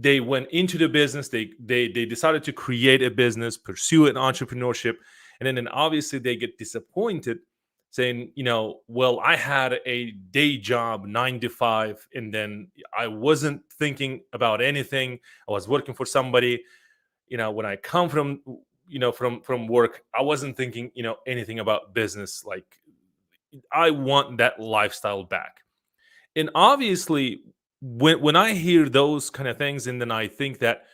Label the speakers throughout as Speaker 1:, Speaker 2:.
Speaker 1: they went into the business, they decided to create a business, pursue an entrepreneurship, and then obviously they get disappointed, saying, well, I had a day job, 9 to 5, and then I wasn't thinking about anything. I was working for somebody. When I come from, from work, I wasn't thinking, anything about business. Like, I want that lifestyle back. And obviously, when I hear those kind of things, and then I think that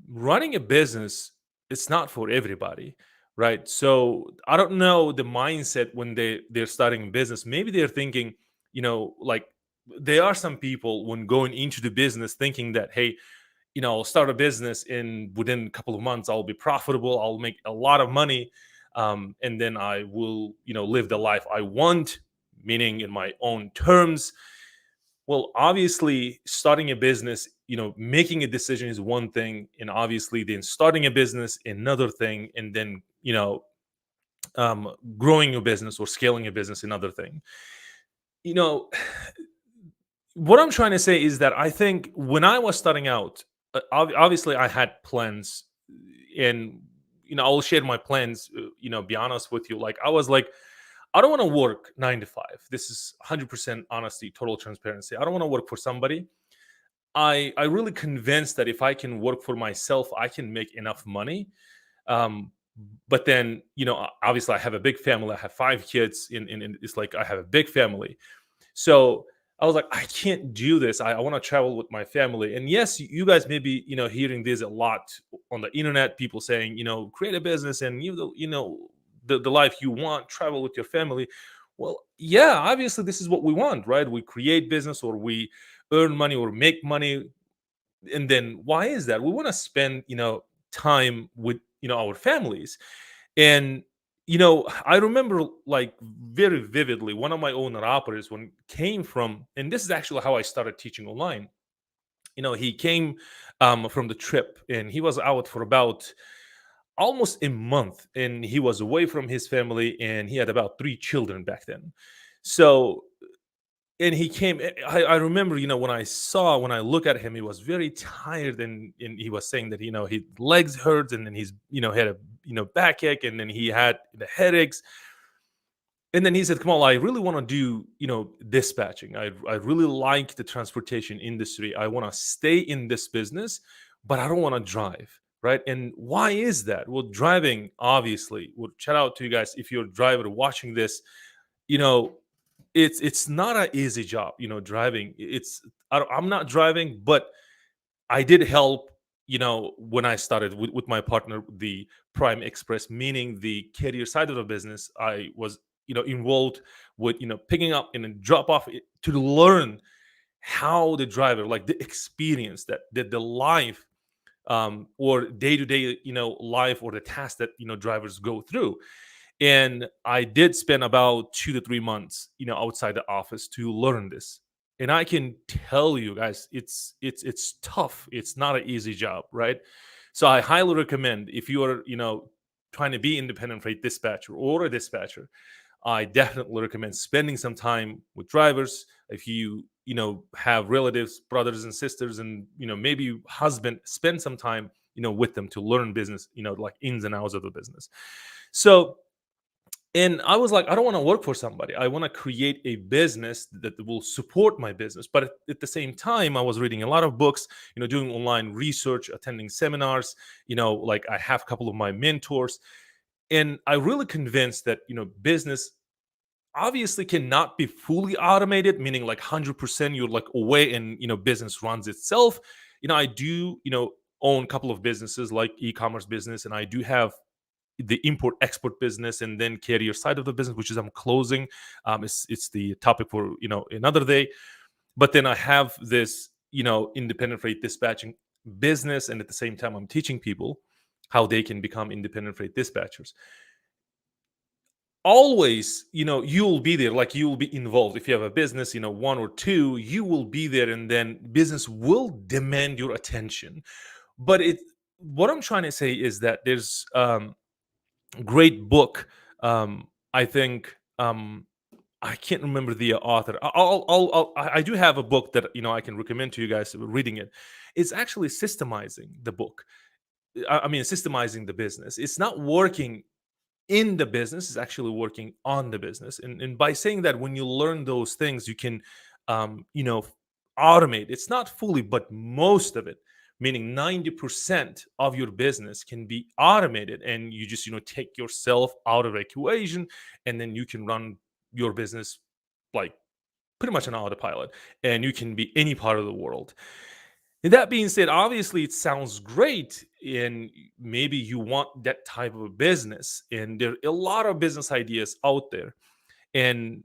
Speaker 1: running a business, it's not for everybody, right? So I don't know the mindset when they're starting a business. Maybe they're thinking, like, there are some people when going into the business thinking that, hey, I'll start a business, and within a couple of months I'll be profitable, I'll make a lot of money, and then I will, live the life I want, meaning in my own terms. Well, obviously, starting a business, making a decision is one thing, and obviously, then starting a business, another thing, and then, growing your business or scaling a business, another thing. You know, what I'm trying to say is that I think when I was starting out, obviously, I had plans, and I'll share my plans. Be honest with you, like I was like, I don't want to work 9 to 5. This is 100% honesty, total transparency. I don't want to work for somebody. I really convinced that if I can work for myself, I can make enough money. Um, but then, obviously, I have a big family. I have 5 kids, and it's like I have a big family. So I was like, I can't do this. I want to travel with my family. And yes, you guys may be, hearing this a lot on the internet. People saying, create a business and the life you want, travel with your family. Well, yeah, obviously this is what we want, right? We create business, or we earn money or make money. And then why is that? We want to spend, time with, our families. And I remember, like, very vividly, one of my owner operators, when came from, and this is actually how I started teaching online. He came from the trip, and he was out for about almost a month, and he was away from his family, and he had about 3 children back then. So, and he came, I remember, when I look at him, he was very tired, and he was saying that, his legs hurt, and then he's, had a, backache, and then he had the headaches. And then he said, Kamal, I really want to do, dispatching. I really like the transportation industry. I want to stay in this business, but I don't want to drive. Right. And why is that? Well, driving, obviously, well, shout out to you guys if you're a driver watching this, you know, it's not an easy job, driving. I'm not driving, but I did help, when I started with my partner, the Prime Express, meaning the carrier side of the business. I was, involved with, picking up and then drop off to learn how the driver, like the experience that the life, or day to day, life, or the tasks that, drivers go through. And I did spend about 2 to 3 months, outside the office to learn this. And I can tell you guys, it's tough. It's not an easy job, right? So I highly recommend, if you are, trying to be independent freight dispatcher or a dispatcher, I definitely recommend spending some time with drivers. If you, have relatives, brothers and sisters, and, maybe husband, spend some time, with them to learn business, like ins and outs of the business. So, and I was like, I don't want to work for somebody. I want to create a business that will support my business. But at the same time, I was reading a lot of books, doing online research, attending seminars, like I have a couple of my mentors. And I really convinced that, business obviously cannot be fully automated, meaning like 100% you're like away, and, business runs itself. I do, own a couple of businesses, like e-commerce business, and I do have the import export business, and then carrier side of the business, which is I'm closing. It's the topic for, another day. But then I have this, independent freight dispatching business, and at the same time I'm teaching people how they can become independent freight dispatchers. Always, you'll be there, like you will be involved. If you have a business, one or two, you will be there, and then business will demand your attention. But what I'm trying to say is that there's great book. I think I can't remember the author. I do have a book that I can recommend to you guys reading it. It's actually systemizing the book. I mean, systemizing the business. It's not working in the business, is actually working on the business. And by saying that, when you learn those things, you can um, you know automate. It's not fully, but most of it, meaning 90% of your business can be automated, and you just take yourself out of the equation, and then you can run your business like pretty much on autopilot, and you can be any part of the world. And that being said, obviously it sounds great, and maybe you want that type of a business, and there are a lot of business ideas out there. And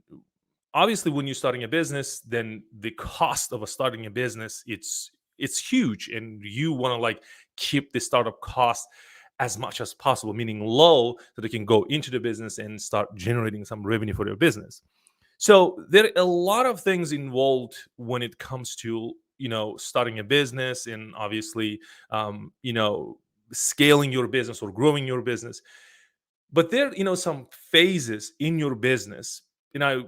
Speaker 1: obviously, when you're starting a business, then the cost of starting a business, it's huge, and you want to like keep the startup cost as much as possible, meaning low, so they can go into the business and start generating some revenue for your business. So there are a lot of things involved when it comes to starting a business, and obviously scaling your business or growing your business. But there are some phases in your business. And I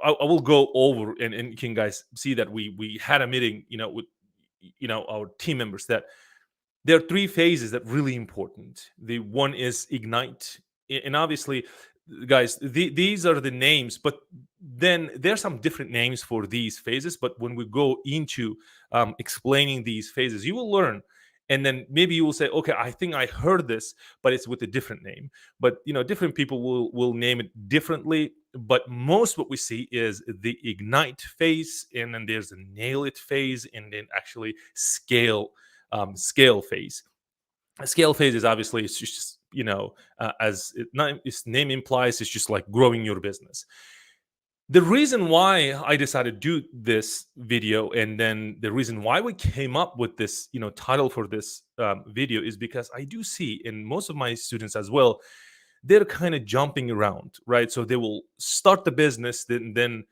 Speaker 1: will go over, and you can guys see that we had a meeting with our team members, that there are three phases that really important. The one is ignite, and obviously, guys, these are the names, but then there's some different names for these phases. But when we go into explaining these phases, you will learn, and then maybe you will say, okay, I think I heard this, but it's with a different name. But different people will name it differently. But most what we see is the ignite phase, and then there's a nail it phase, and then actually scale phase. A scale phase is obviously, it's just its name implies, it's just like growing your business. The reason why I decided to do this video, and then the reason why we came up with this title for this video, is because I do see in most of my students as well, they're kind of jumping around, right? So they will start the business, then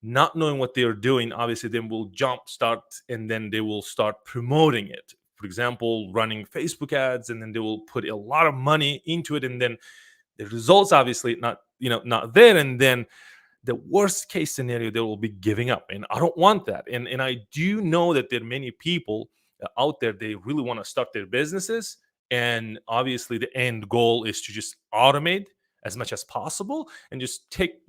Speaker 1: not knowing what they're doing, obviously, then will jump start, and then they will start promoting it. For example, running Facebook ads, and then they will put a lot of money into it, and then the results obviously not there, and then the worst case scenario, they will be giving up, and I don't want that. And I do know that there are many people out there, they really want to start their businesses, and obviously the end goal is to just automate as much as possible, and just take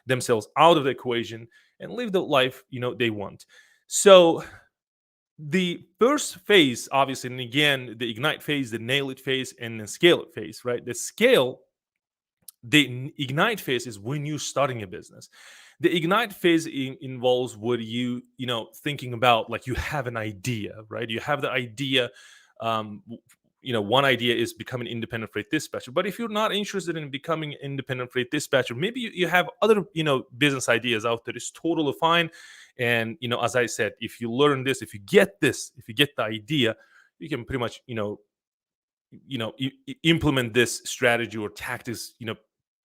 Speaker 1: themselves out of the equation, and live the life they want. So the first phase, obviously, and again, the ignite phase, the nail it phase, and the scale it phase, right? The ignite phase is when you're starting a business. The ignite phase involves what thinking about, like, you have an idea, right? You have the idea. One idea is becoming independent freight dispatcher. But if you're not interested in becoming independent freight dispatcher, maybe you have other business ideas out there. It's totally fine. And as I said, if you learn this, if you get the idea, you can pretty much implement this strategy or tactics,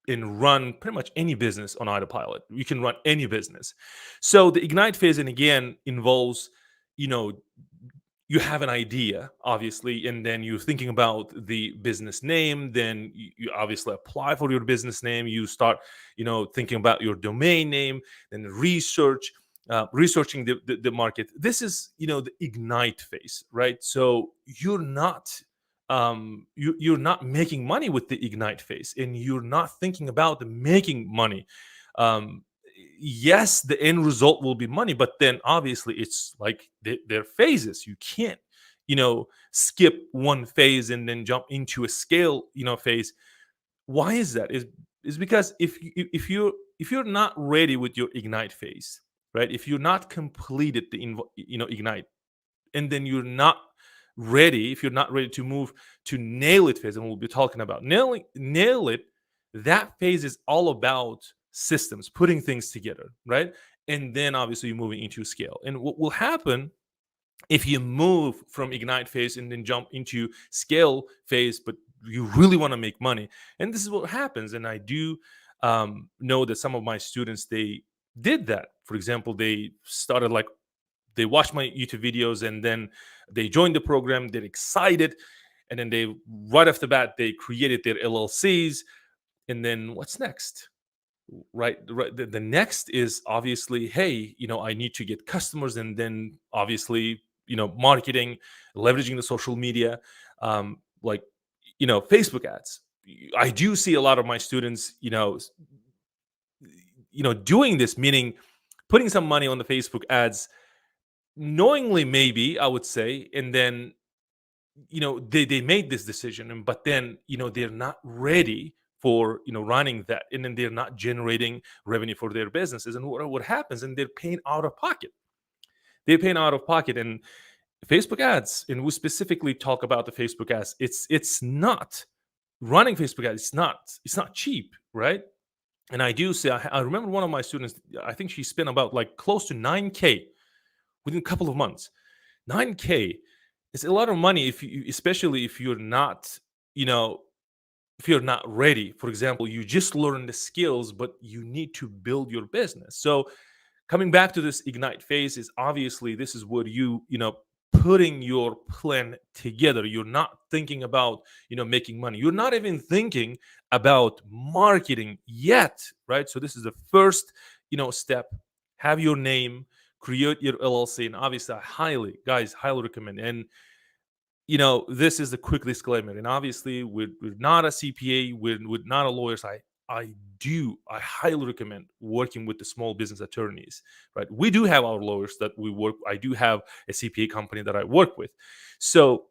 Speaker 1: and run pretty much any business on autopilot. You can run any business. So the ignite phase, and again, involves, you know, you have an idea, obviously, and then you're thinking about the business name. Then you obviously apply for your business name. You start, thinking about your domain name, then researching the market. This is, the ignite phase, right? So you're not making money with the ignite phase, and you're not thinking about the making money. um yes, the end result will be money, but then obviously it's like they're phases. You can't skip one phase and then jump into a scale phase. Why is that? Is because if you're not ready with your ignite phase, right? If you're not completed the ignite, and then you're not ready, if you're not ready to move to nail it phase, and we'll be talking about nail it, that phase is all about systems, putting things together, right? And then obviously you're moving into scale. And what will happen if you move from ignite phase and then jump into scale phase, but you really want to make money? And this is what happens. And I do know that some of my students, they did that. For example, they started, like, they watched my YouTube videos, and then they joined the program. They're excited, and then they, right off the bat, they created their LLCs. And then what's next? right. The next is obviously, hey, I need to get customers, and then obviously, marketing, leveraging the social media, like, Facebook ads. I do see a lot of my students, doing this, meaning putting some money on the Facebook ads knowingly, maybe I would say, and then they made this decision, and but then they're not ready for running that, and then they're not generating revenue for their businesses, and what happens, and they're paying out of pocket. And Facebook ads, and we specifically talk about the Facebook ads, it's not running Facebook ads, it's not cheap, right? And I do say, I remember one of my students, I think she spent about like close to 9K within a couple of months. 9K is a lot of money, if you, especially you know, if you're not ready. For example, you just learn the skills, but you need to build your business. So coming back to this ignite phase is obviously, this is where putting your plan together. You're not thinking about making money. You're not even thinking about marketing yet, right? So this is the first step. Have your name, create your LLC, and obviously, highly recommend. And this is a quick disclaimer. And obviously, we're not a CPA, we're not a lawyer. So I highly recommend working with the small business attorneys, right? We do have our lawyers that we work. I do have a CPA company that I work with. So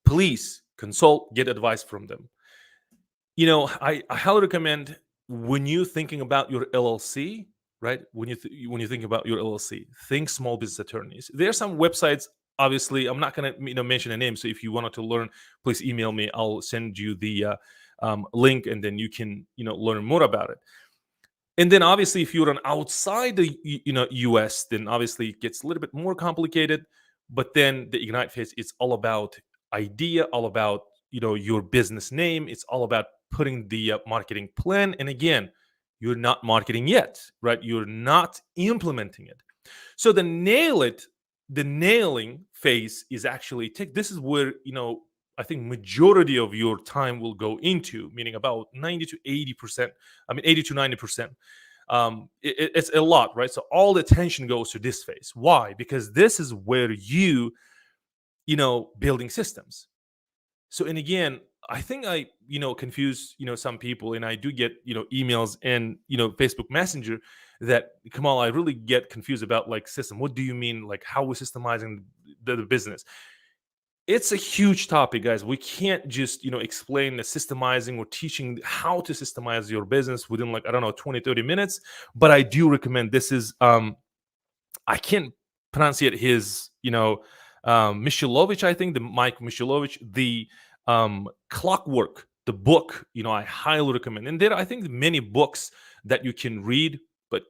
Speaker 1: please consult, get advice from them. I highly recommend, when you're thinking about your LLC, right? When you think about your LLC, think small business attorneys. There are some websites. Obviously, I'm not going to mention a name. So if you wanted to learn, please email me. I'll send you the link, and then you can learn more about it. And then obviously, if you're on outside the US, then obviously it gets a little bit more complicated. But then the ignite phase, it's all about idea, all about your business name. It's all about putting the marketing plan. And again, you're not marketing yet, right? You're not implementing it. So the nailing phase is actually this is where I think majority of your time will go into, meaning about 90 to 80%. I mean 80 to 90%. It's a lot, right? So all the attention goes to this phase. Why? Because this is where building systems. So, and again, I think I confuse some people, and I do get emails and Facebook Messenger that, Kamal, I really get confused about like system. What do you mean, like how we're systemizing the business? It's a huge topic, guys. We can't just explain the systemizing or teaching how to systemize your business within, like, I don't know, 20-30 minutes. But I do recommend, this is I can't pronounce it, his Mishilovich, I think, the Mike Mishilovich, the Clockwork, the book, I highly recommend. And there are, I think, many books that you can read, but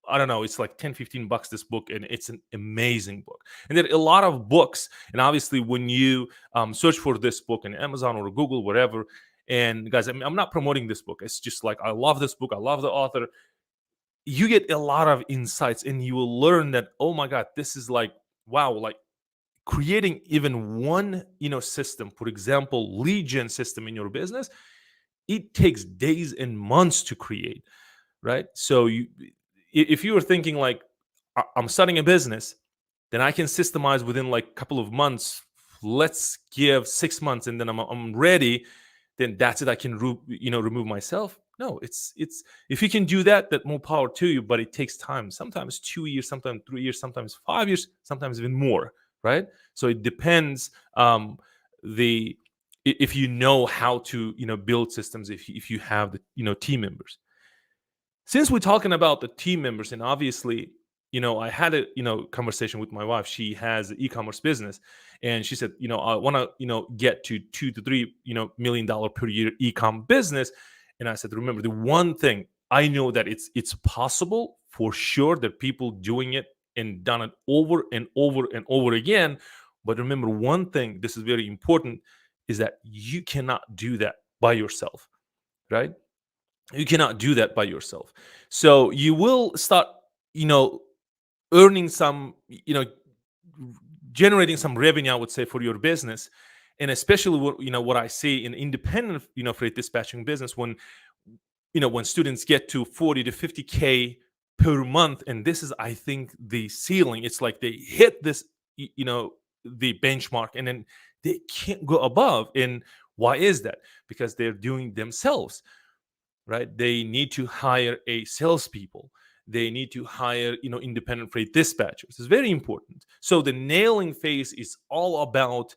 Speaker 1: I don't know, it's like 10-15 bucks, this book, and it's an amazing book. And there are a lot of books, and obviously when you search for this book in Amazon or Google, whatever, and guys, I'm not promoting this book, it's just like, I love this book, I love the author. You get a lot of insights, and you will learn that, oh my god, this is like, wow, like creating even one system, for example, lead gen system in your business, it takes days and months to create, right? So if you were thinking like, I'm starting a business, then I can systemize within like a couple of months. Let's give 6 months, and then I'm ready. Then that's it. I can remove myself. No, it's if you can do that, more power to you. But it takes time. Sometimes 2 years, sometimes 3 years, sometimes 5 years, sometimes even more. Right. So it depends. The If you know how to build systems, if you have the team members. Since we're talking about the team members, and obviously, I had a conversation with my wife. She has an e-commerce business, and she said, I want to get to $2 to $3 million per year e-com business. And I said, remember, the one thing I know, that it's possible for sure, that people doing it and done it over and over and over again. But remember one thing, this is very important, is that you cannot do that by yourself, right? You cannot do that by yourself. So you will start, earning some, generating some revenue, I would say, for your business. And especially what I see in independent, freight dispatching business, when when students get to 40 to 50K per month, and this is, I think, the ceiling. It's like they hit this, the benchmark, and then they can't go above. And why is that? Because they're doing themselves, right? They need to hire a salespeople. They need to hire, independent freight dispatchers. It's very important. So the nailing phase is all about,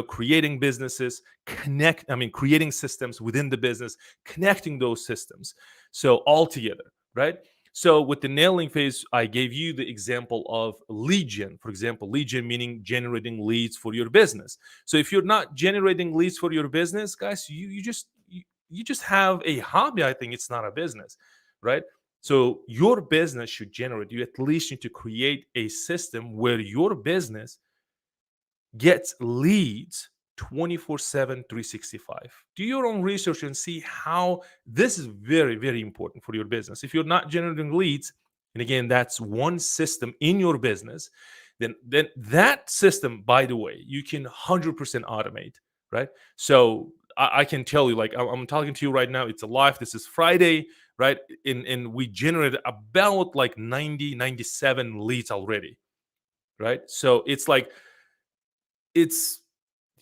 Speaker 1: creating businesses, creating systems within the business, connecting those systems. So all together, right? So with the nailing phase, I gave you the example of lead gen. For example, lead gen meaning generating leads for your business. So if you're not generating leads for your business, guys, you just have a hobby. I think it's not a business, right? So your business should generate. You at least need to create a system where your business gets leads 24/7, 365. Do your own research and see how this is very, very important for your business. If you're not generating leads, and again, that's one system in your business, then that system, by the way, you can 100% automate, right? So I can tell you, like, I'm talking to you right now, it's a live, this is Friday, right? And we generated about like 97 leads already, right? So it's like, it's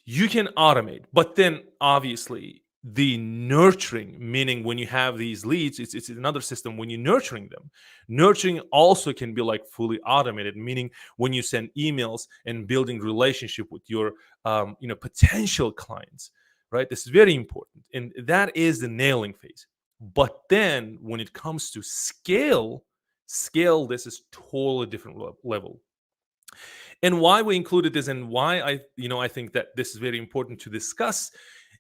Speaker 1: you can automate, but then obviously the nurturing, meaning when you have these leads, it's another system. When you're nurturing them, nurturing also can be like fully automated, meaning when you send emails and building relationship with your potential clients, right? This is very important, and that is the nailing phase. But then when it comes to scale, this is totally different level. And why we included this, and why I think that this is very important to discuss,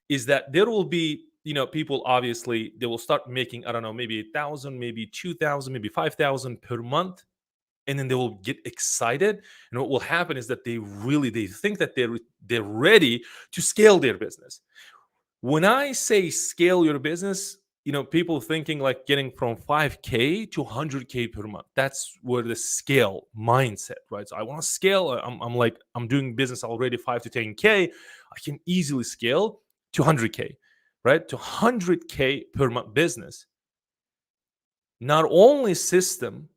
Speaker 1: is that there will be, people, obviously they will start making, I don't know, maybe 1,000, maybe 2,000, maybe 5,000 per month, and then they will get excited. And what will happen is that they think that they're ready to scale their business. When I say scale your business, people thinking like getting from 5K to 100K per month. That's where the scale mindset, right? So I want to scale. I'm like, I'm doing business already 5 to 10K. I can easily scale to 100K, right? To 100K per month business. Not only system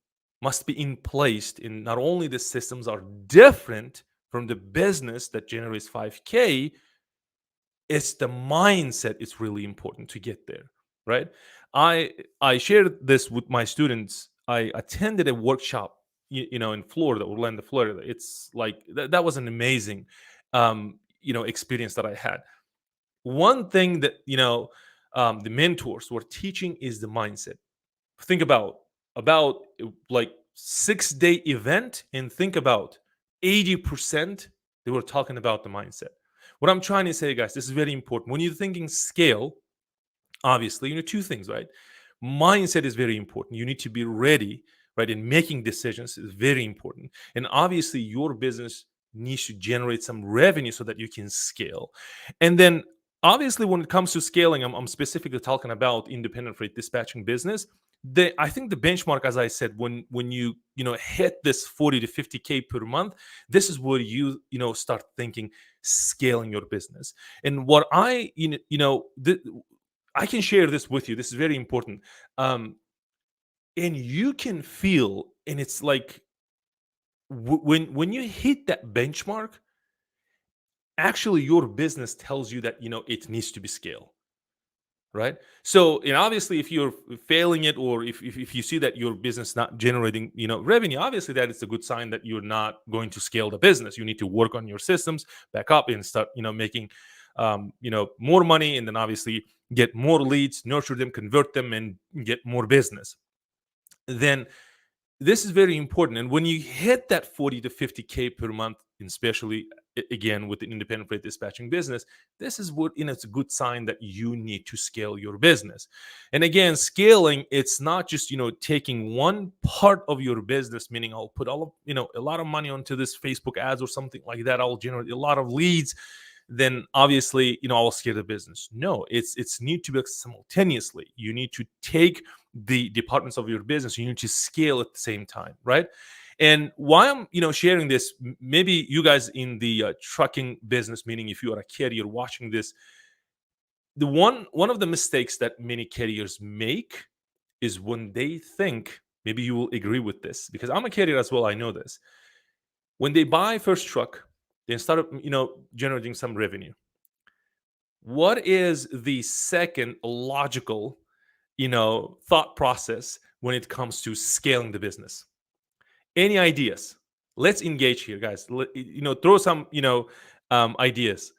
Speaker 1: must be in place, and not only the systems are different from the business that generates 5K, it's the mindset is really important to get there, right? I shared this with my students. I attended a workshop, in Florida, Orlando, Florida. It's like that was an amazing experience that I had. One thing that the mentors were teaching is the mindset. Think about like 6-day event, and think about 80% they were talking about the mindset. What I'm trying to say, guys, this is very important. When you're thinking scale, obviously, two things, right? Mindset is very important. You need to be ready, right? And making decisions is very important. And obviously, your business needs to generate some revenue so that you can scale. And then, obviously, when it comes to scaling, I'm specifically talking about independent freight dispatching business. I think the benchmark, as I said, when you hit this 40 to 50K per month, this is where you start thinking scaling your business. And what I can share this with you. This is very important. And you can feel, and it's like when you hit that benchmark, actually your business tells you that it needs to be scaled, right? So, and obviously, if you're failing it, or if you see that your business not generating revenue, obviously that is a good sign that you're not going to scale the business. You need to work on your systems, back up, and start making more money, and then obviously get more leads, nurture them, convert them, and get more business. Then this is very important. And when you hit that 40 to 50K per month, and especially again with the independent freight dispatching business, this is what it's a good sign that you need to scale your business. And again, scaling, it's not just taking one part of your business, meaning I'll put all of a lot of money onto this Facebook ads or something like that, I'll generate a lot of leads, then obviously I'll scale the business. No, it's need to be simultaneously. You need to take the departments of your business, you need to scale at the same time, right? And why I'm sharing this, maybe you guys in the trucking business, meaning if you are a carrier watching this, the one of the mistakes that many carriers make is when they think, maybe you will agree with this because I'm a carrier as well, I know this. When they buy first truck, they start generating some revenue. What is the second logical thought process when it comes to scaling the business? Any ideas? Let's engage here, guys. Throw some ideas.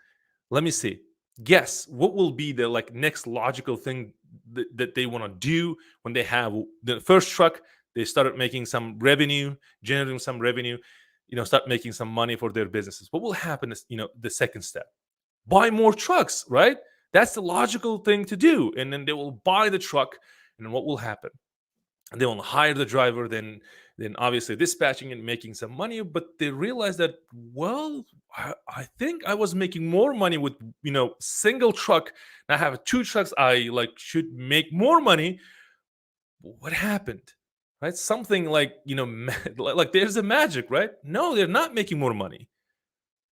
Speaker 1: Let me see. Guess what will be the next logical thing that they want to do when they have the first truck. They started making some revenue, generating some revenue, start making some money for their businesses. What will happen is, the second step, buy more trucks, right? That's the logical thing to do. And then they will buy the truck. And then what will happen? They will hire the driver, then obviously dispatching and making some money. But they realize that, well, I think I was making more money with single truck. Now I have two trucks. I should make more money. What happened? Right? Something like there's a magic, right? No, they're not making more money.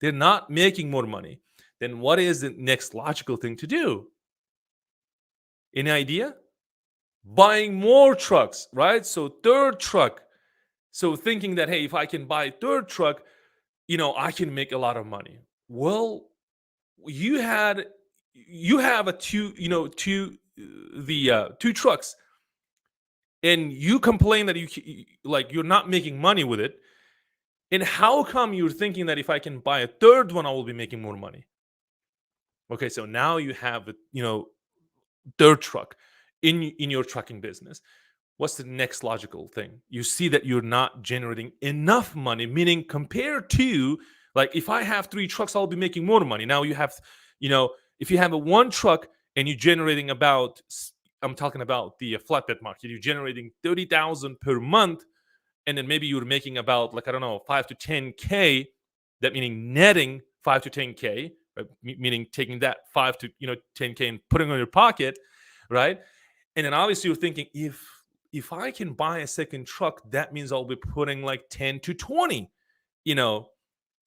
Speaker 1: They're not making more money. Then what is the next logical thing to do? Any idea? Buying more trucks, right? So third truck. So thinking that, hey, if I can buy third truck, I can make a lot of money. Well, you have a two trucks, and you complain that you're not making money with it. And how come you're thinking that if I can buy a third one, I will be making more money? Okay, so now you have third truck in your trucking business. What's the next logical thing? You see that you're not generating enough money, meaning compared to, if I have three trucks, I'll be making more money. Now you have, if you have a one truck and you're generating about, I'm talking about the flatbed market, you're generating 30,000 per month, and then maybe you're making about, I don't know, 5 to 10K, that meaning netting 5 to 10K, right? Meaning taking that 5 to 10K and putting it in your pocket, right? And then obviously you're thinking, if I can buy a second truck, that means I'll be putting 10 to 20, on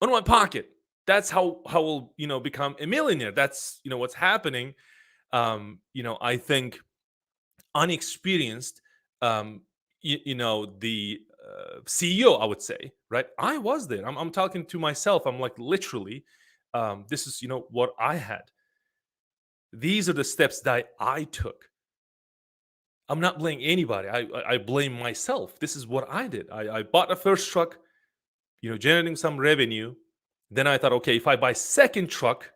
Speaker 1: my pocket. That's how we'll, become a millionaire. That's, what's happening. I think Unexperienced, the CEO, I would say, right? I was there. I'm talking to myself. I'm literally, this is, what I had. These are the steps that I took. I'm not blaming anybody. I blame myself. This is what I did. I bought a first truck, generating some revenue. Then I thought, okay, if I buy second truck,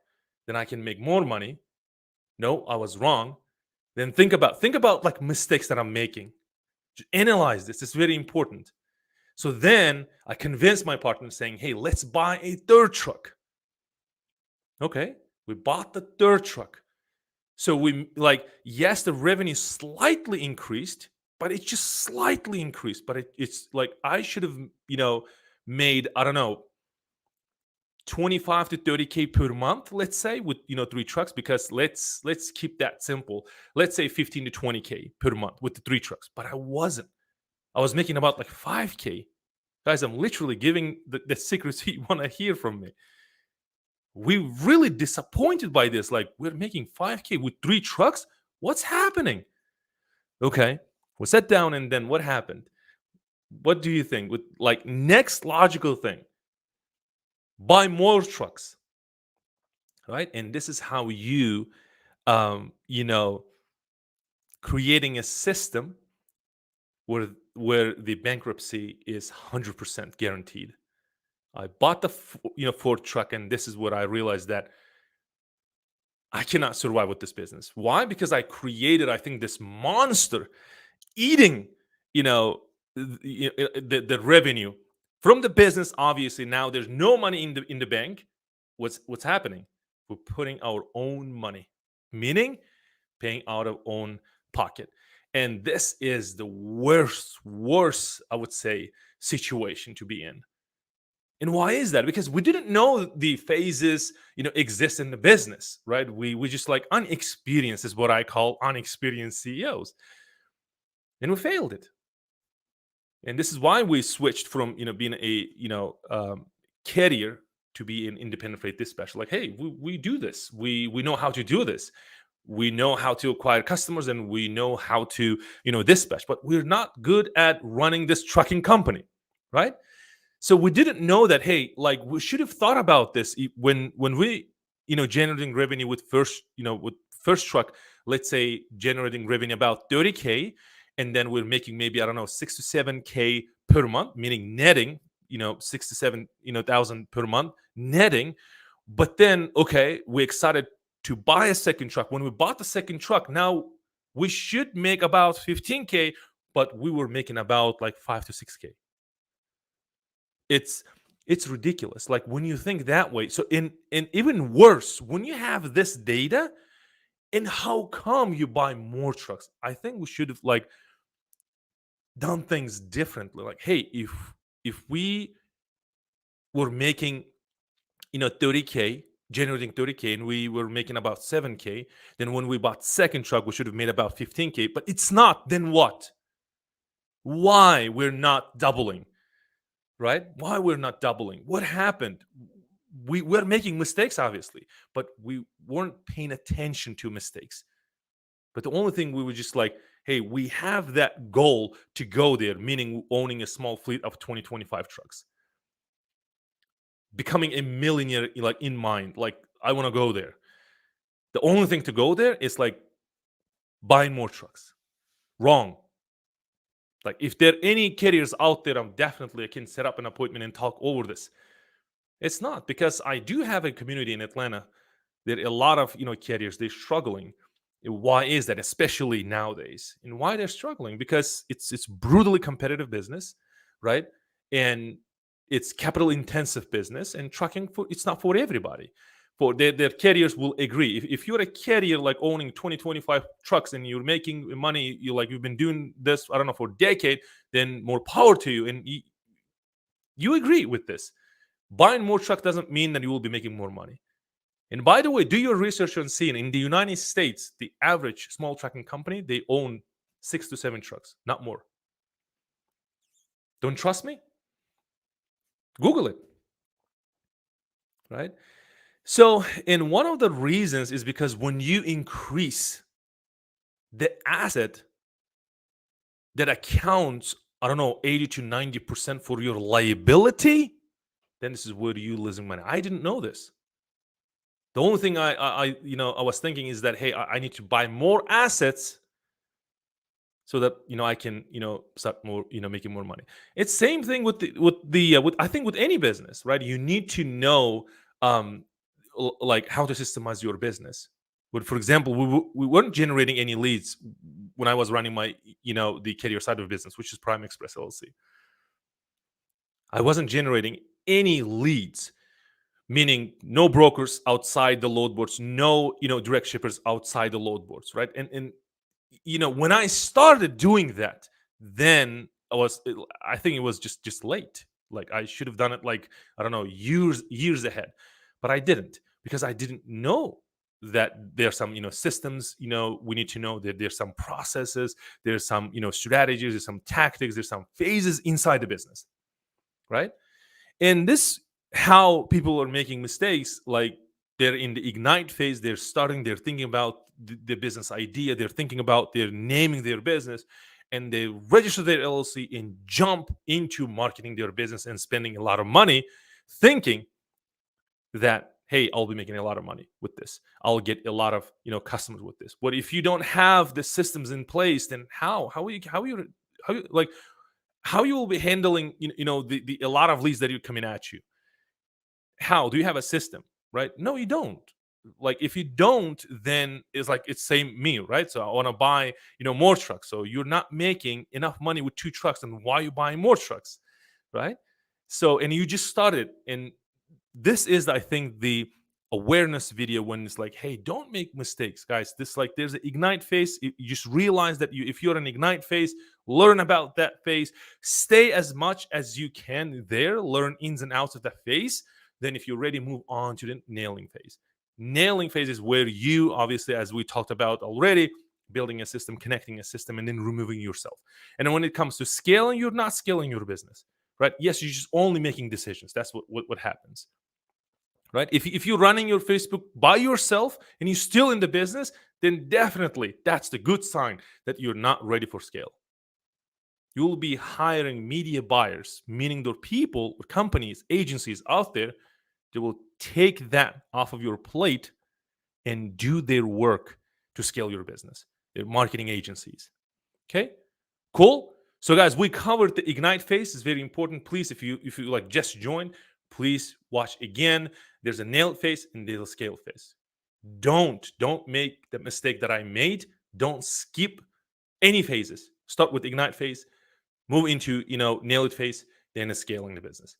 Speaker 1: then I can make more money. No, I was wrong. Then think about mistakes that I'm making. Just analyze this. It's very important. So then I convinced my partner saying, hey, let's buy a third truck. Okay, we bought the third truck. So we yes, the revenue slightly increased, but it just slightly increased. But it's I should have, made, I don't know, 25 to 30K per month, let's say, with three trucks, because let's keep that simple. Let's say 15 to 20K per month with the three trucks. But I wasn't. I was making about 5K. Guys, I'm literally giving the secrets you want to hear from me. We're really disappointed by this. We're making 5K with three trucks. What's happening? Okay, we sat down, and then what happened? What do you think? With next logical thing, buy more trucks, right? And this is how you, creating a system where the bankruptcy is 100% guaranteed. I bought the Ford truck, and this is what I realized, that I cannot survive with this business. Why? Because I created, I think, this monster eating, the revenue from the business. Obviously, now there's no money in the bank. What's happening? We're putting our own money, meaning paying out of own pocket. And this is the worst, I would say, situation to be in. And why is that? Because we didn't know the phases, exist in the business, right? We just unexperienced is what I call unexperienced CEOs. And we failed it. And this is why we switched from, being a, carrier to be an independent freight dispatcher. Hey, we do this. We know how to do this. We know how to acquire customers and we know how to, dispatch, but we're not good at running this trucking company, right? So we didn't know that, hey, like we should have thought about this when we, generating revenue with first truck, let's say generating revenue about 30K, and then we're making maybe, I don't know, 6 to 7K per month, meaning netting, 6 to 7 thousand per month netting. But then, okay, we excited to buy a second truck. When we bought the second truck, now we should make about 15K, but we were making about like 5 to 6K. It's it's ridiculous. Like when you think that way. So and even worse, when you have this data, and how come you buy more trucks? I think we should have like done things differently. Like, hey, if we were making 30K, generating 30K, and we were making about 7K, then when we bought second truck, we should have made about 15K. But it's not. Then what? Why we're not doubling? Right? Why we're not doubling? What happened? We were making mistakes, obviously, but we weren't paying attention to mistakes. But the only thing we were just like, hey, we have that goal to go there, meaning owning a small fleet of 2025 trucks, becoming a millionaire, like in mind, like I want to go there. The only thing to go there is like buying more trucks. Wrong. Like if there are any carriers out there, I can set up an appointment and talk over this. It's not, because I do have a community in Atlanta. There are a lot of carriers. They're struggling. Why is that? Especially nowadays, and why they're struggling? Because it's brutally competitive business, right? And it's capital intensive business, and trucking it's not for everybody. For their carriers will agree. If you're a carrier like owning 2025 trucks and you're making money, you've been doing this, I don't know, for a decade, then more power to you, and you agree with this. Buying more truck doesn't mean that you will be making more money. And by the way, do your research on seeing in the United States, the average small trucking company, they own 6 to 7 trucks, not more. Don't trust me? Google it. Right? So, and one of the reasons is because when you increase the asset that accounts, I don't know, 80 to 90% for your liability, then this is where you losing money. I didn't know this. The only thing I was thinking is that, hey, I need to buy more assets so that I can start more making more money. It's same thing with with I think with any business, right? You need to know um like how to systemize your business. But for example, we weren't generating any leads when I was running my the carrier side of business, which is Prime Express LLC. I wasn't generating any leads, meaning no brokers outside the load boards, no direct shippers outside the load boards, right? And when I started doing that, then I think it was just late. Like I should have done it, like, I don't know, years ahead, but I didn't, because I didn't know that there's some systems we need to know that there's some processes, there's some strategies, there's some tactics, there's some phases inside the business, right? And this how people are making mistakes. Like they're in the ignite phase, they're thinking about the business idea, they're thinking about they're naming their business, and they register their LLC and jump into marketing their business and spending a lot of money, thinking that, hey, I'll be making a lot of money with this, I'll get a lot of customers with this. But if you don't have the systems in place, then how you will be handling the a lot of leads that are coming at you? How do you have a system? Right? No, you don't. Like if you don't, then it's like it's same me, right? So I want to buy more trucks. So you're not making enough money with 2 trucks, and why are you buying more trucks? Right? So, and you just started, and this is, I think, the awareness video, when it's like, hey, don't make mistakes, guys. This, like, there's an ignite phase. You just realize that if you're in ignite phase, learn about that phase, stay as much as you can there, learn ins and outs of that phase. Then if you're ready, move on to the nailing phase. Nailing phase is where you, obviously, as we talked about already, building a system, connecting a system, and then removing yourself. And then when it comes to scaling, you're not scaling your business, right? Yes, you're just only making decisions. That's what happens, right? If you're running your Facebook by yourself and you're still in the business, then definitely that's the good sign that you're not ready for scale. You'll be hiring media buyers, meaning there are people, companies, agencies out there that will take that off of your plate and do their work to scale your business. They're marketing agencies. Okay, cool. So guys, we covered the ignite phase. It's very important. Please, if you like just joined, please watch again. There's a nail phase and there's a scale phase. Don't make the mistake that I made. Don't skip any phases. Start with ignite phase, move into nail it phase, then scaling the business.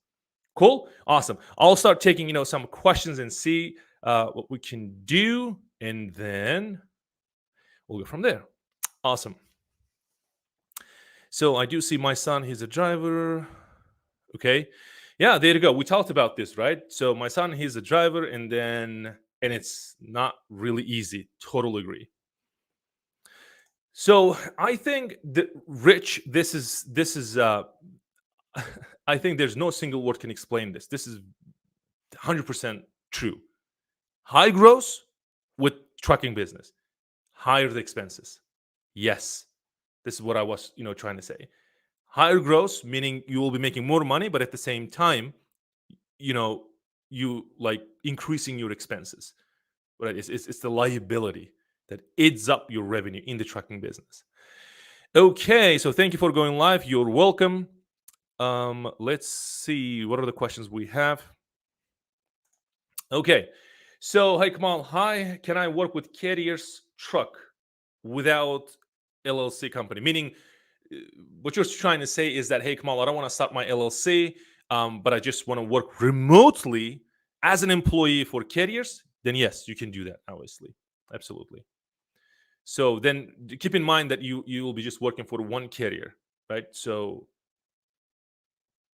Speaker 1: Cool, awesome. I'll start taking some questions and see what we can do, and then we'll go from there. Awesome. So I do see my son. He's a driver. Okay. Yeah, there you go. We talked about this, right? So my son, he's a driver, and it's not really easy. Totally agree. So I think that Rich, this is I think there's no single word can explain this. This is 100% true. High gross with trucking business, higher the expenses. Yes, this is what I was, trying to say. Higher gross, meaning you will be making more money, but at the same time, you know, you like increasing your expenses. Right? It's the liability that adds up your revenue in the trucking business. Okay, so thank you for going live. You're welcome. Let's see what are the questions we have. Okay, so hi Kamal, hi. Can I work with carrier's truck without LLC company? Meaning, what you're trying to say is that hey Kamal, I don't want to start my LLC, but I just want to work remotely as an employee for carriers. Then yes, you can do that. Obviously, absolutely. So then keep in mind that you will be just working for one carrier, right? So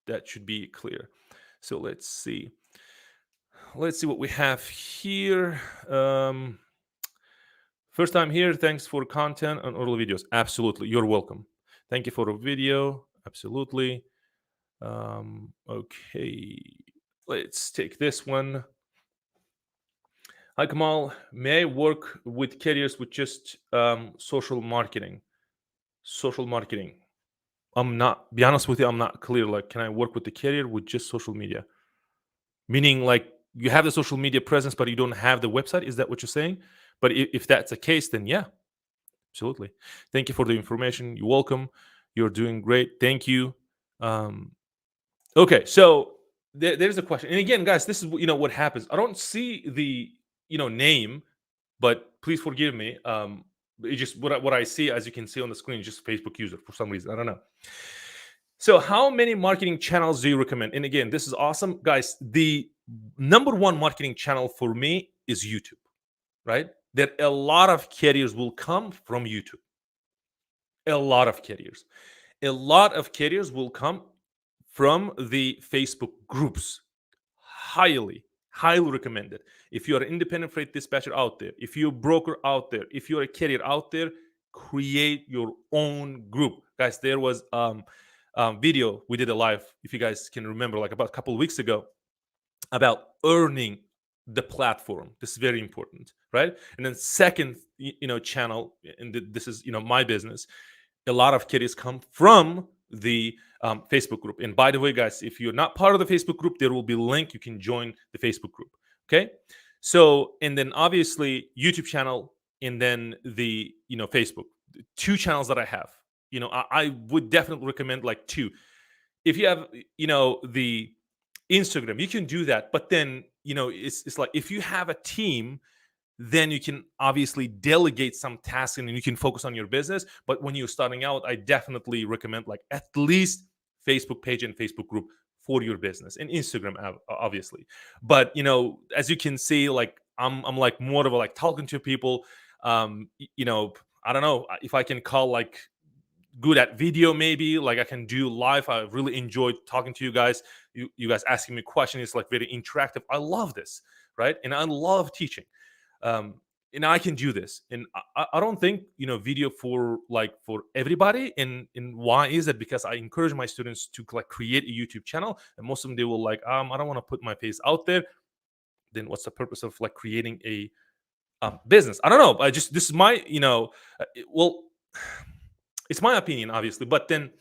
Speaker 1: that should be clear. So let's see. Let's see what we have here. First time here. Thanks for content on early videos. Absolutely. You're welcome. Thank you for a video. Absolutely. Okay. Let's take this one. Hi, Kamal. May I work with carriers with just social marketing? Social marketing. Be honest with you, I'm not clear. Like, can I work with the carrier with just social media? Meaning, like, you have the social media presence, but you don't have the website. Is that what you're saying? But if that's the case, then yeah, absolutely. Thank you for the information. You're welcome. You're doing great. Thank you. Okay, so there's a question. And again, guys, this is what happens. I don't see the name, but please forgive me. It just what I see, as you can see on the screen, is just Facebook user for some reason. I don't know. So, how many marketing channels do you recommend? And again, this is awesome, guys. The number one marketing channel for me is YouTube, right? That a lot of carriers will come from YouTube. A lot of carriers. A lot of carriers will come from the Facebook groups. Highly recommended. If you're an independent freight dispatcher out there, if you're a broker out there, if you're a carrier out there, create your own group. Guys, there was video we did a live, if you guys can remember, like about a couple of weeks ago, about earning the platform. This is very important, right? And then second, channel, and this is my business. A lot of carriers come from the Facebook group. And by the way, guys, if you're not part of the Facebook group, there will be a link. You can join the Facebook group. Okay. So, and then obviously YouTube channel, and then the Facebook. Two channels that I have. I would definitely recommend like two. If you have the Instagram, you can do that. But then it's like if you have a team, then you can obviously delegate some tasks and you can focus on your business. But when you're starting out, I definitely recommend like at least Facebook page and Facebook group for your business, and Instagram obviously. But as you can see, like I'm like more of a like talking to people. I don't know if I can call like good at video, maybe like I can do live. I really enjoyed talking to you guys. You guys asking me questions. It's like very interactive. I love this, right? And I love teaching. And I can do this, and I don't think video for everybody. And why is that? Because I encourage my students to like create a YouTube channel, and most of them, they will like I don't want to put my face out there. Then what's the purpose of like creating a business. I don't know. This is my, well, it's my opinion, obviously, but then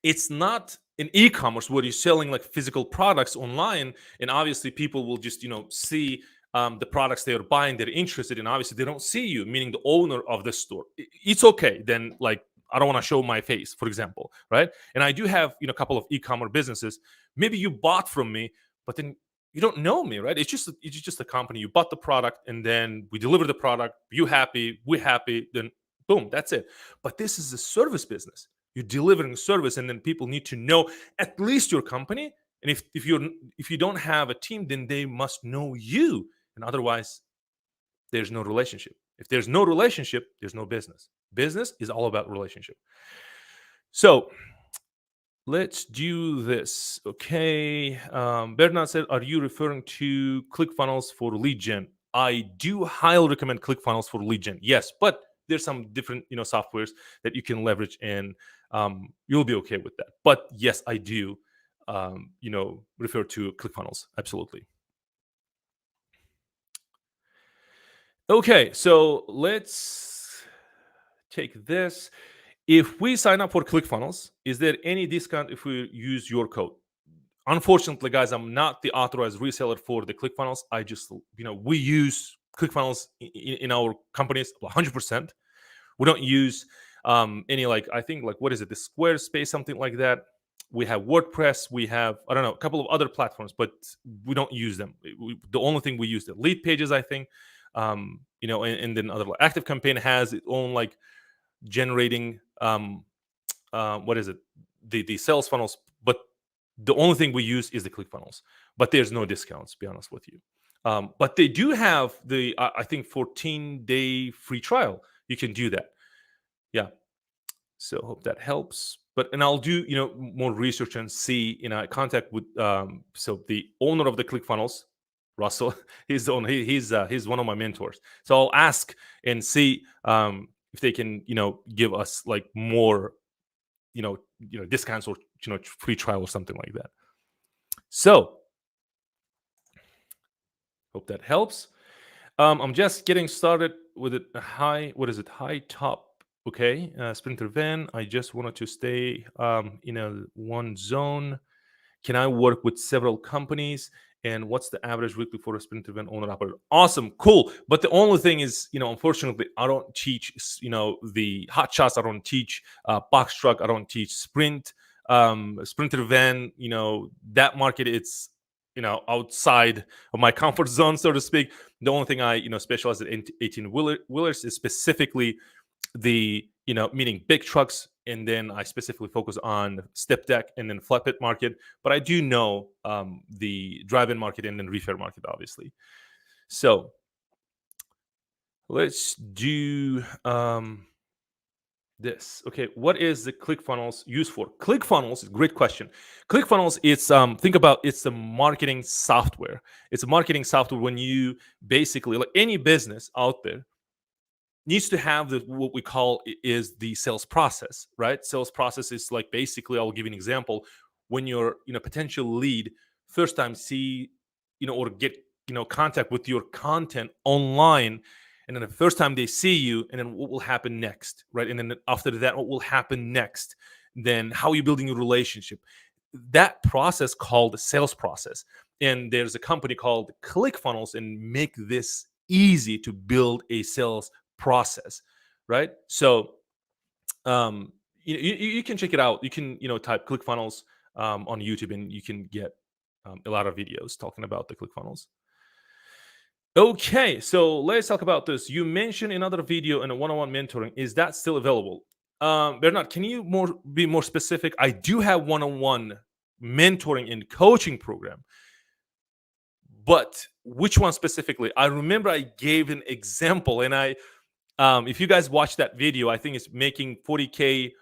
Speaker 1: it's not in e-commerce where you're selling like physical products online, and obviously people will just see the products they are buying, they're interested in. Obviously they don't see you, meaning the owner of the store. It's okay then, like, I don't want to show my face, for example, right? And I do have a couple of e-commerce businesses. Maybe you bought from me, but then you don't know me, right? It's just a company. You bought the product and then we deliver the product, you happy, we happy, then boom, that's it. But this is a service business. You're delivering service, and then people need to know at least your company. And if you don't have a team, then they must know you, and otherwise there's no relationship. If there's no relationship, there's no business. Business is all about relationship. So let's do this. Okay. Bernard said, are you referring to ClickFunnels for lead gen? I do highly recommend ClickFunnels for lead gen. Yes, but there's some different softwares that you can leverage, and you'll be okay with that. But yes, I do refer to ClickFunnels. Absolutely. Okay, so let's take this. If we sign up for ClickFunnels, is there any discount if we use your code? Unfortunately, guys, I'm not the authorized reseller for the ClickFunnels. I just, we use ClickFunnels in our companies 100%. We don't use any, like, I think, like, what is it, the Squarespace, something like that. We have WordPress. We have, I don't know, a couple of other platforms, but we don't use them. The only thing we use, the lead pages, I think, and then other, like, Active Campaign has its own, like, generating what is it, the sales funnels, but the only thing we use is the ClickFunnels. But there's no discounts, to be honest with you. But they do have the I think 14-day free trial. You can do that. Yeah. So hope that helps. And I'll do more research and see contact with so the owner of the ClickFunnels, Russell. He's the owner. He's one of my mentors. So I'll ask and see if they can give us like more discounts or free trial or something like that. So hope that helps. I'm just getting started with it. High top. Okay, Sprinter van. I just wanted to stay in a one zone. Can I work with several companies? And what's the average weekly for a Sprinter van owner operator? Awesome, cool. But the only thing is, unfortunately, I don't teach, the hot shots. I don't teach box truck. I don't teach Sprinter van. That market, it's outside of my comfort zone, so to speak. The only thing I specialize in 18 wheelers is specifically the meaning big trucks, and then I specifically focus on step deck and then flatbed market. But I do know the drive-in market and then reefer market, obviously. So let's do this. Okay, what is the ClickFunnels used for? ClickFunnels, great question. ClickFunnels, it's think about, it's a marketing software. It's a marketing software. When you basically, like any business out there, needs to have what we call is the sales process, right? Sales process is like, basically, I'll give you an example. When your potential lead first time see or get contact with your content online, and then the first time they see you, and then what will happen next, right? And then after that, what will happen next? Then how are you building a relationship? That process called the sales process. And there's a company called ClickFunnels, and make this easy to build a sales process, right? So you can check it out. You can type ClickFunnels on YouTube, and you can get a lot of videos talking about the ClickFunnels. Okay, so let's talk about this. You mentioned another video and a one-on-one mentoring. Is that still available? Bernard, can you be more specific? I do have one-on-one mentoring and coaching program, but which one specifically? I remember I gave an example, and if you guys watch that video, I think it's making 40K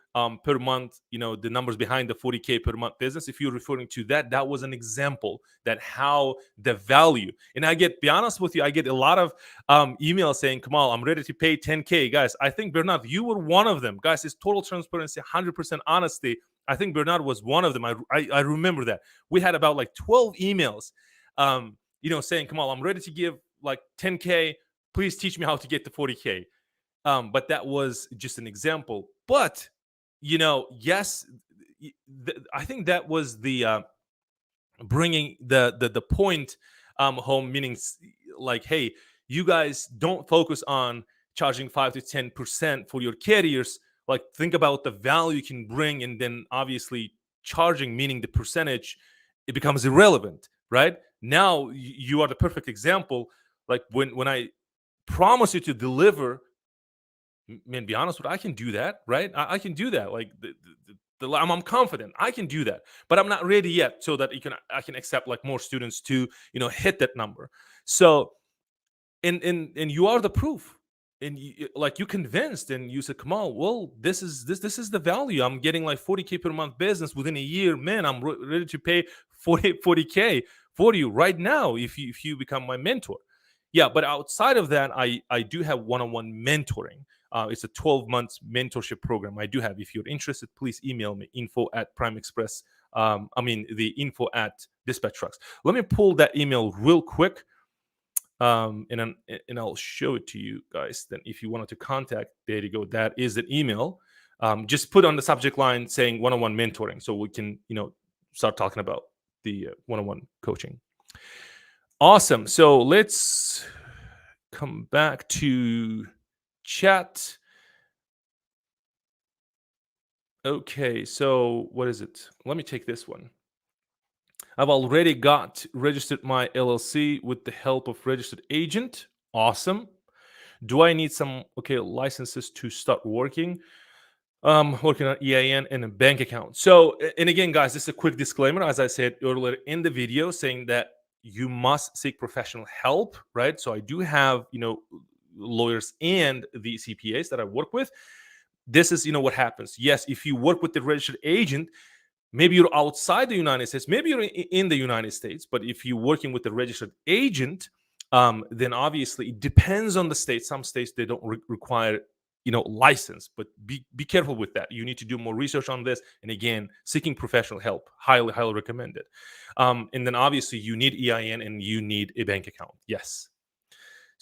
Speaker 1: per month, the numbers behind the 40K per month business. If you're referring to that, that was an example that how the value. And be honest with you, I get a lot of emails saying, Kamal, I'm ready to pay 10K. Guys, I think, Bernard, you were one of them. Guys, it's total transparency, 100% honesty. I think Bernard was one of them. I remember that. We had about like 12 emails, saying, Kamal, I'm ready to give like 10K, please teach me how to get to 40K. But that was just an example. But yes, I think that was the bringing the point home, meaning like, hey, you guys don't focus on charging 5 to 10% for your carriers. Like, think about the value you can bring, and then obviously charging, meaning the percentage, it becomes irrelevant, right? Now you are the perfect example. Like, when I promise you to deliver, man, be honest with you, I can do that, right? I can do that. Like, I'm confident I can do that, but I'm not ready yet, so that I can accept like more students to hit that number. So, and you are the proof, and like, you convinced, and you said, come on, well, this is the value. I'm getting like 40K per month business within a year, man. I'm ready to pay 40K for you right now if you become my mentor. Yeah, but outside of that, I do have one-on-one mentoring. It's a 12 months mentorship program I do have. If you're interested, please email me, info at Prime Express. The info at Dispatch Trucks. Let me pull that email real quick, and I'll show it to you guys. Then, if you wanted to contact, there you go. That is the email. Just put on the subject line saying one-on-one mentoring, so we can start talking about the one-on-one coaching. Awesome. So let's come back to chat. Okay, so what is it? Let me take this one. I've already got registered my LLC with the help of registered agent. Awesome. Do I need some licenses to start working? Working on EIN and a bank account. So, and again, guys, this is a quick disclaimer, as I said earlier in the video, saying that you must seek professional help, right? So I do have, lawyers and the CPAs that I work with. This is, what happens. Yes, if you work with the registered agent, maybe you're outside the United States, maybe you're in the United States, but if you're working with the registered agent, then obviously it depends on the state. Some states, they don't require license, but be careful with that. You need to do more research on this, and again, seeking professional help, highly recommended. And then obviously you need EIN and you need a bank account. Yes.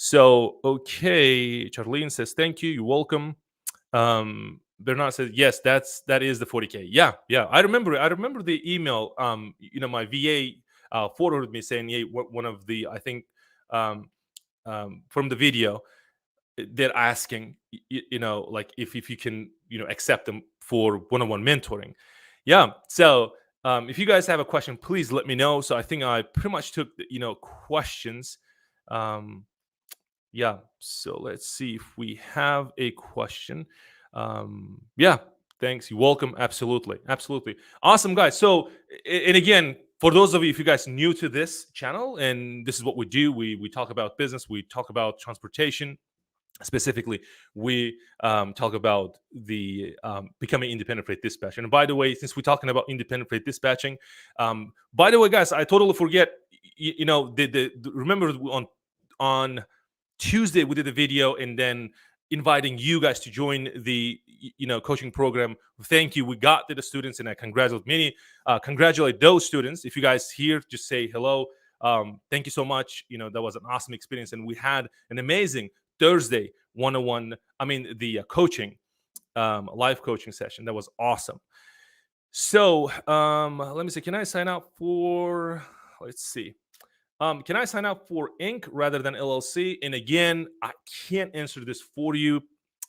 Speaker 1: So Charlene says thank you, you're welcome. Bernard says yes, that is the 40K. Yeah, I remember the email. My VA forwarded me saying, yeah, one of the, I think, from the video, they're asking, like, if you can accept them for one-on-one mentoring. Yeah. So if you guys have a question, please let me know. So I think I pretty much took the questions. Yeah, so let's see if we have a question. Yeah, thanks, you're welcome. Absolutely awesome, guys. So, and again, for those of you, if you guys new to this channel, and this is what we do, we talk about business, we talk about transportation. Specifically, we talk about the becoming independent freight dispatcher. And by the way, since we're talking about independent freight dispatching, by the way, guys, I totally forget. Remember on Tuesday we did a video, and then inviting you guys to join the coaching program. Thank you. We got to the students, and I congratulate those students. If you guys here, just say hello. Thank you so much. That was an awesome experience, and we had an amazing Thursday one-on-one. The coaching, live coaching session. That was awesome. So let me see. Can I sign up for? Let's see. Can I sign up for Inc. rather than LLC? And again, I can't answer this for you.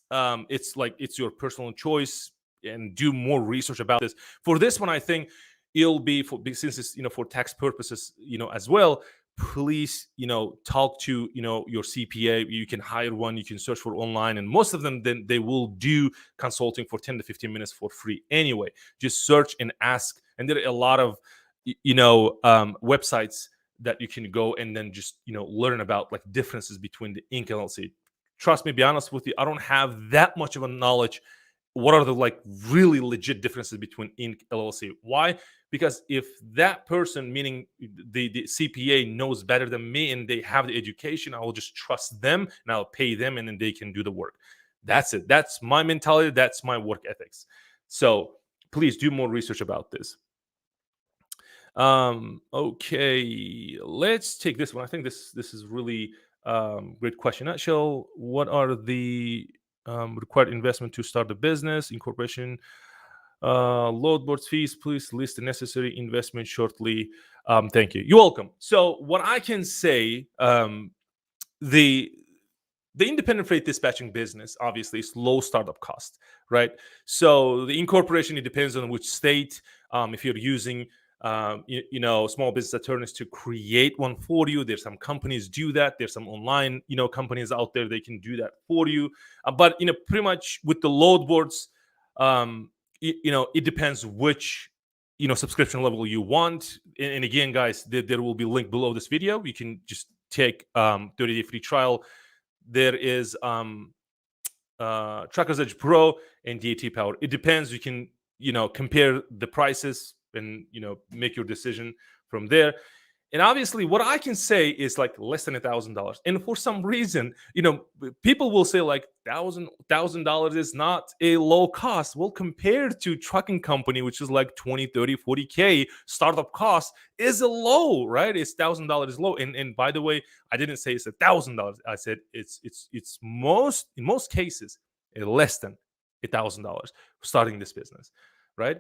Speaker 1: It's your personal choice, and do more research about this. For this one, I think it'll be since it's for tax purposes, as well. Please, talk to your CPA. You can hire one. You can search for online, and most of them, then they will do consulting for 10 to 15 minutes for free. Anyway, just search and ask, and there are a lot of websites that you can go and then just learn about like differences between the Inc. and LLC. Trust me, be honest with you, I don't have that much of a knowledge. What are the like really legit differences between Inc. LLC? Why? Because if that person, meaning the CPA, knows better than me and they have the education, I will just trust them and I'll pay them, and then they can do the work. That's it. That's my mentality. That's my work ethics. So please do more research about this. Okay, let's take this one. I think this is really great question. Nutshell: what are the required investment to start a business? Incorporation, load boards, fees. Please list the necessary investment shortly. Thank you. You're welcome. So, what I can say, the the independent freight dispatching business obviously is low startup cost, right? So the incorporation, it depends on which state. If you're using small business attorneys to create one for you, there's some companies do that. There's some online companies out there, they can do that for you. But pretty much with the load boards, it depends which subscription level you want. And again, guys, there will be a link below this video. You can just take 30-day free trial. There is Truckers Edge Pro and DAT Power. It depends. You can compare the prices and make your decision from there. And obviously, what I can say is like less than $1,000. And for some reason, people will say like $1,000 is not a low cost. Well, compared to trucking company, which is like 20, 30, 40K startup cost, is a low, right? It's $1,000 low. And by the way, I didn't say it's $1,000. I said it's in most cases less than $1,000 starting this business, right?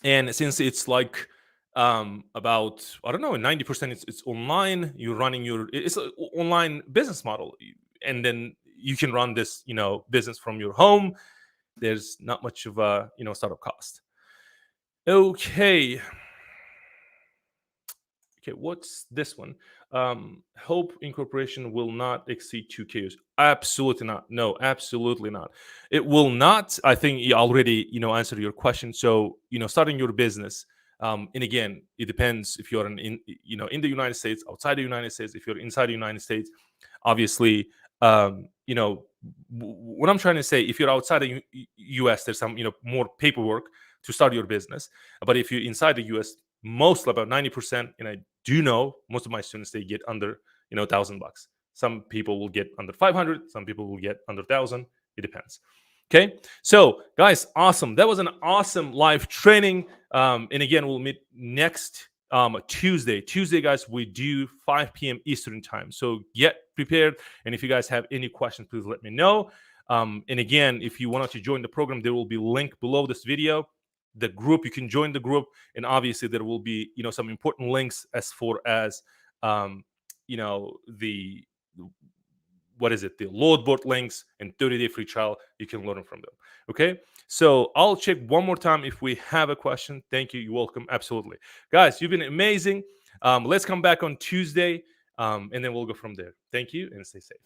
Speaker 1: And since it's like about, I don't know, 90% it's online, you're running it's an online business model, and then you can run this business from your home. There's not much of a startup cost. Okay, what's this one? Hope incorporation will not exceed 2K. Absolutely not. No, absolutely not. It will not. I think you already answered your question. So starting your business, and again, it depends if you're in the United States, outside the United States. If you're inside the United States, obviously, what I'm trying to say, if you're outside the US, there's some more paperwork to start your business. But if you're inside the US, most, about 90%, and I do know most of my students, they get under $1,000. Some people will get under 500, some people will get under 1,000. It depends. Okay, so guys, awesome. That was an awesome live training. And again, we'll meet next Tuesday. Guys, we do 5 p.m. Eastern time. So get prepared. And if you guys have any questions, please let me know. And again, if you wanted to join the program, there will be a link below this video. The group, you can join the group, and obviously there will be some important links as far as the the load board links and 30-day free trial. You can learn from them. Okay, so I'll check one more time if we have a question. Thank you. You're welcome. Absolutely, guys, you've been amazing. Let's come back on Tuesday, and then we'll go from there. Thank you, and stay safe.